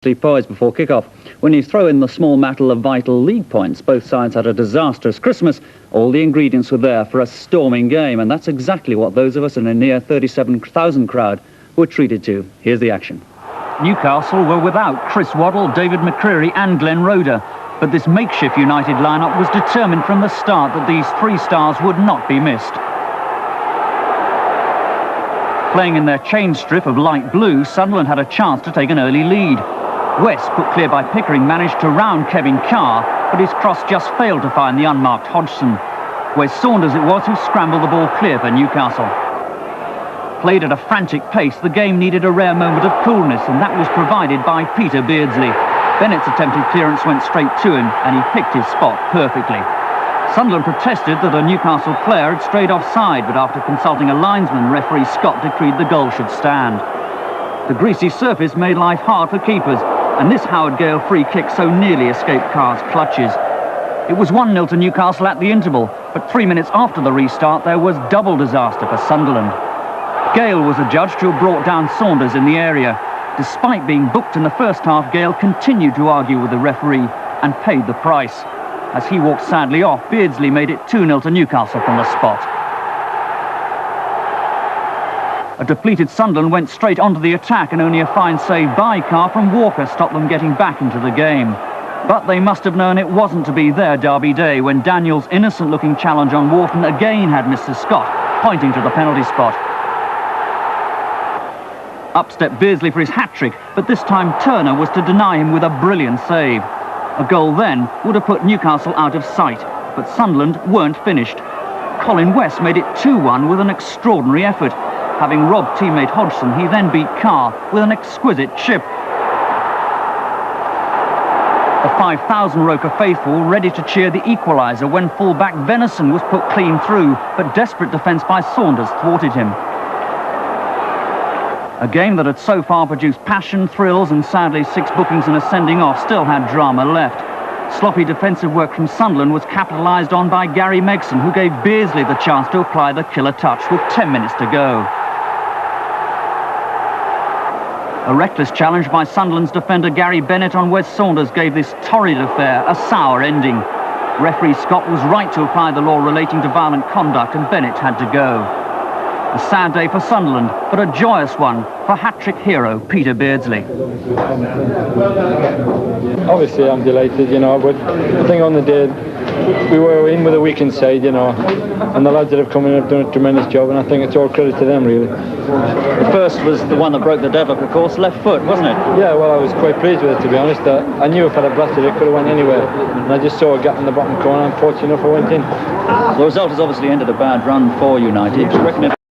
Poised before kick-off. When you throw in the small matter of vital league points, both sides had a disastrous Christmas. All the ingredients were there for a storming game, and that's exactly what those of us in a near 37,000 crowd were treated to. Here's the action. Newcastle were without Chris Waddle, David McCreary and Glenn Roeder, but this makeshift United lineup was determined from the start that these three stars would not be missed. Playing in their chain strip of light blue, Sunderland had a chance to take an early lead. West, put clear by Pickering, managed to round Kevin Carr, but his cross just failed to find the unmarked Hodgson. Wes Saunders it was who scrambled the ball clear for Newcastle. Played at a frantic pace, the game needed a rare moment of coolness, and that was provided by Peter Beardsley. Bennett's attempted clearance went straight to him, and he picked his spot perfectly. Sunderland protested that a Newcastle player had strayed offside, but after consulting a linesman, referee Scott decreed the goal should stand. The greasy surface made life hard for keepers, and this Howard Gale free kick so nearly escaped Carr's clutches. It was 1-0 to Newcastle at the interval, but 3 minutes after the restart there was double disaster for Sunderland. Gale was adjudged to have brought down Saunders in the area. Despite being booked in the first half, Gale continued to argue with the referee and paid the price. As he walked sadly off, Beardsley made it 2-0 to Newcastle from the spot. A depleted Sunderland went straight onto the attack, and only a fine save by Carr from Walker stopped them getting back into the game. But they must have known it wasn't to be their derby day when Daniel's innocent-looking challenge on Wharton again had Mr. Scott pointing to the penalty spot. Up stepped Beardsley for his hat-trick, but this time Turner was to deny him with a brilliant save. A goal then would have put Newcastle out of sight, but Sunderland weren't finished. Colin West made it 2-1 with an extraordinary effort. Having robbed teammate Hodgson, he then beat Carr with an exquisite chip. The 5,000 Roker faithful ready to cheer the equaliser when full-back Venison was put clean through, but desperate defence by Saunders thwarted him. A game that had so far produced passion, thrills and sadly 6 bookings and a sending off still had drama left. Sloppy defensive work from Sunderland was capitalised on by Gary Megson, who gave Beardsley the chance to apply the killer touch with 10 minutes to go. A reckless challenge by Sunderland's defender Gary Bennett on Wes Saunders gave this torrid affair a sour ending. Referee Scott was right to apply the law relating to violent conduct, and Bennett had to go. A sad day for Sunderland, but a joyous one for hat-trick hero Peter Beardsley. Obviously I'm delighted, but I think on the day we were in with a weakened side, and the lads that have come in have done a tremendous job, and I think it's all credit to them, really. The first was the one that broke the deadlock, of course, left foot, wasn't it? Yeah, well, I was quite pleased with it, to be honest. I knew if I'd have blasted it, could have went anywhere, and I just saw a gap in the bottom corner, and fortunate enough I went in. The result has obviously ended a bad run for United.